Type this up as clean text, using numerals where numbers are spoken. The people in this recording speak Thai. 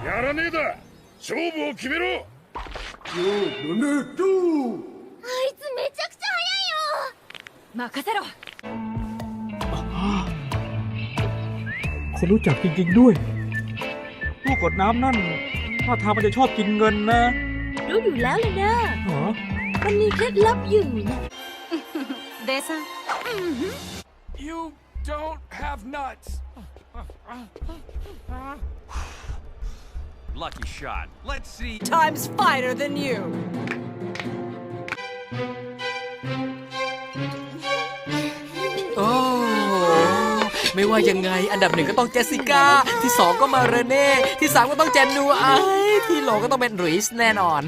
やらねえだ勝負を決めろよあいつめちゃくちゃ速いよ任せろคนรู้จักจริงๆด้วยตู้กดน้ำนั่นท่าทางมันจะชอบกินเงินนะ รู้อยู่แล้วเลยนะ หรอ มันมีเคล็ดลับอยู่นะเดซ่า You don't have nuts. Lucky shot. Let's see. Time's fighter than you โอ้ไม่ว่ายังไงอันดับหนึ่งก็ต้องเจสสิก้าที่สองก็มาเรเน่ที่สามก็ต้องเจนนูไอที่โหลก็ต้องเป็นรุยส์แน่นอน